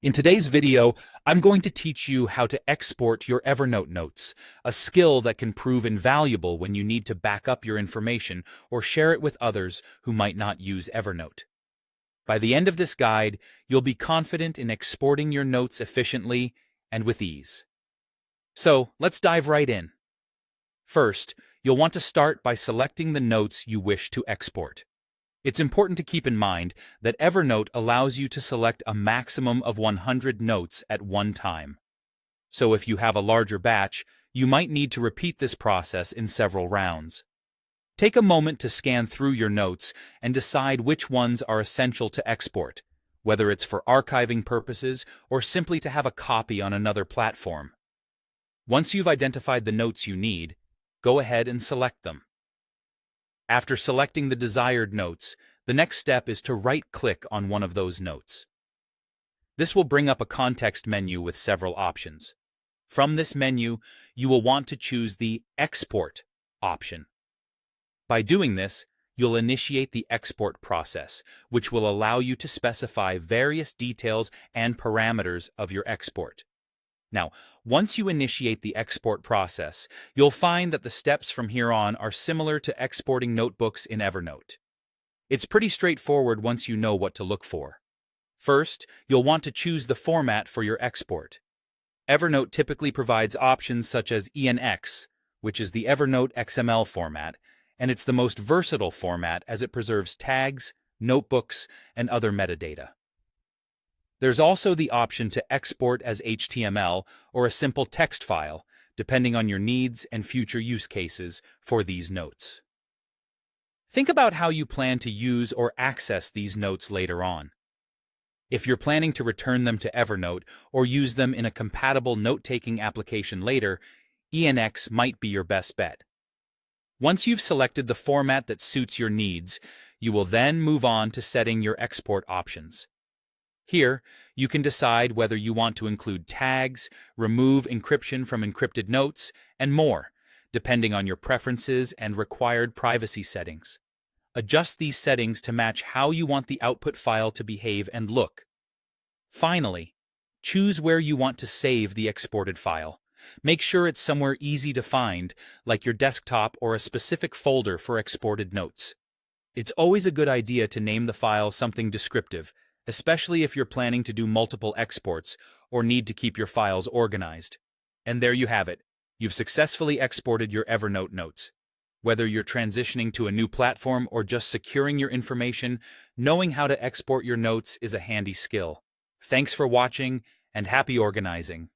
In today's video, I'm going to teach you how to export your Evernote notes, a skill that can prove invaluable when you need to back up your information or share it with others who might not use Evernote. By the end of this guide, you'll be confident in exporting your notes efficiently and with ease. So, let's dive right in. First, you'll want to start by selecting the notes you wish to export. It's important to keep in mind that Evernote allows you to select a maximum of 100 notes at one time. So if you have a larger batch, you might need to repeat this process in several rounds. Take a moment to scan through your notes and decide which ones are essential to export, whether it's for archiving purposes or simply to have a copy on another platform. Once you've identified the notes you need, go ahead and select them. After selecting the desired notes, the next step is to right-click on one of those notes. This will bring up a context menu with several options. From this menu, you will want to choose the Export option. By doing this, you'll initiate the export process, which will allow you to specify various details and parameters of your export. Now, once you initiate the export process, you'll find that the steps from here on are similar to exporting notebooks in Evernote. It's pretty straightforward once you know what to look for. First, you'll want to choose the format for your export. Evernote typically provides options such as ENX, which is the Evernote XML format, and it's the most versatile format as it preserves tags, notebooks, and other metadata. There's also the option to export as HTML or a simple text file, depending on your needs and future use cases for these notes. Think about how you plan to use or access these notes later on. If you're planning to return them to Evernote or use them in a compatible note-taking application later, ENX might be your best bet. Once you've selected the format that suits your needs, you will then move on to setting your export options. Here, you can decide whether you want to include tags, remove encryption from encrypted notes, and more, depending on your preferences and required privacy settings. Adjust these settings to match how you want the output file to behave and look. Finally, choose where you want to save the exported file. Make sure it's somewhere easy to find, like your desktop or a specific folder for exported notes. It's always a good idea to name the file something descriptive, especially if you're planning to do multiple exports or need to keep your files organized. And there you have it. You've successfully exported your Evernote notes. Whether you're transitioning to a new platform or just securing your information, knowing how to export your notes is a handy skill. Thanks for watching, and happy organizing.